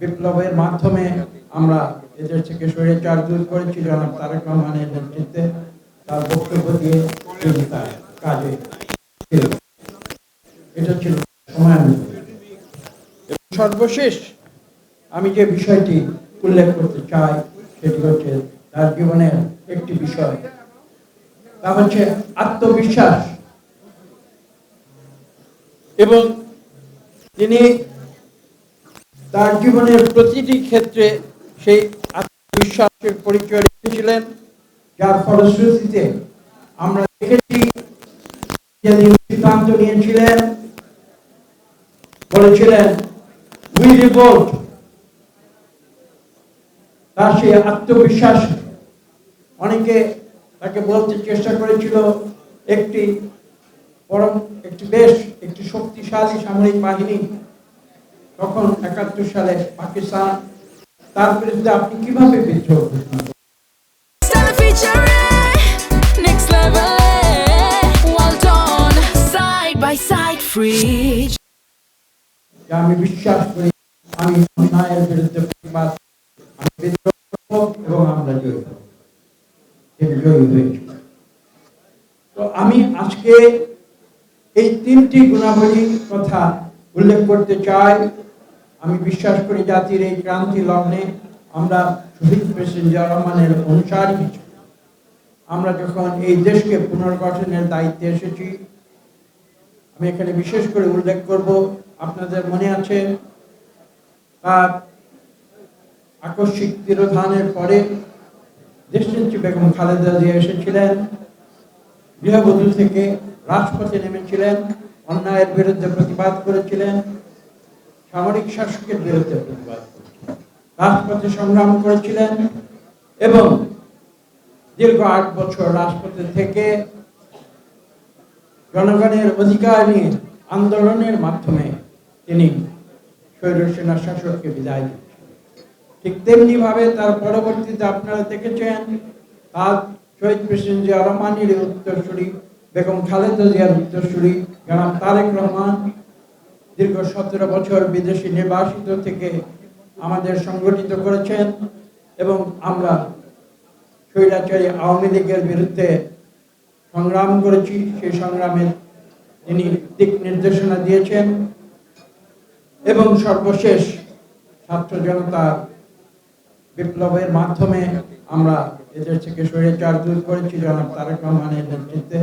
বিপ্লবের মাধ্যমে আমরা এদের থেকে স্বৈরাচার দূর করেছি জনাব তারেক রহমানের নেতৃত্বে। তার বক্তব্য দিয়ে তার কাজে ছিল। এটা ছিল সময়ানুযায়ী। সর্বশেষ আমি যে বিষয়টি উল্লেখ করতে চাই সেটি হচ্ছে তার জীবনের একটি বিষয়, তা হচ্ছে আত্মবিশ্বাস। এবং তিনি তার জীবনের প্রতিটি ক্ষেত্রে সেই আত্মবিশ্বাসের পরিচয় রেখেছিলেন, যার ফলশ্রুতিতে আমরা দেখেছি যে তিনি সিদ্ধান্ত নিয়েছিলেন, বলেছিলেন উই রিভোল্ট। তার সেই আত্মবিশ্বাস অনেকে তাকে বলতে চেষ্টা করেছিল একটি শক্তিশালী সামরিক বাহিনী। তখন ৭১ সালে পাকিস্তান, তার বিরুদ্ধে আপনি কিভাবে বিদ্রোহ ঘোষণা করেন? আমি বিশ্বাস করি আমি অন্যায়ের বিরুদ্ধে প্রতিবাদ, আমি বিদ্রোহ করব এবং আমরা জয়ী হয়েছি। তো আমি আজকে এই তিনটি গুণাবলী কথা উল্লেখ করতে চাই। আমি বিশ্বাস করি জাতির এই ক্রান্তি লগ্নে আমরা শহীদ প্রেসিডেন্ট জিয়া রহমানের অনুসারী। আমরা যখন এই দেশকে পুনর্গঠনের দায়িত্বে এসেছি, আমি এখানে বিশেষ করে উল্লেখ করব, আপনাদের মনে আছে তার আকস্মিক তিরোধানের পরে দেশনেত্রী বেগম খালেদা জিয়া এসেছিলেন, গৃহবধূ থেকে রাজপথে নেমেছিলেন, অন্যায়ের বিরুদ্ধে প্রতিবাদ করেছিলেন, সামরিক শাসকের বিরুদ্ধে প্রতিবাদ করেছিলেন, রাজপথে সংগ্রাম করেছিলেন এবং দীর্ঘ ৮ বছর রাজপথে থেকে জনগণের অধিকার নিয়ে আন্দোলনের মাধ্যমে তিনি স্বৈরসেনা শাসককে বিদায় দিয়েছিলেন। ঠিক তেমনি ভাবে তার পরবর্তীতে আপনারা দেখেছেন তার শহীদ প্রেসিডেন্ট জিয়া রহমানের উত্তরসূরি বেগম খালেদা জিয়ার উত্তরসূরি জনাব তারেক রহমান দীর্ঘ ১৭ বছর বিদেশি নির্বাসিত থেকে আমাদের সংগঠিত করেছেন এবং আমরা স্বৈরাচারী আওয়ামী লীগের বিরুদ্ধে সংগ্রাম করেছি। সেই সংগ্রামে তিনি দিক নির্দেশনা দিয়েছেন এবং সর্বশেষ ছাত্র জনতা বিপ্লবের মাধ্যমে আমরা এদের থেকে স্বৈরাচার দূর করেছি জনাব তারেক রহমানের নেতৃত্বে।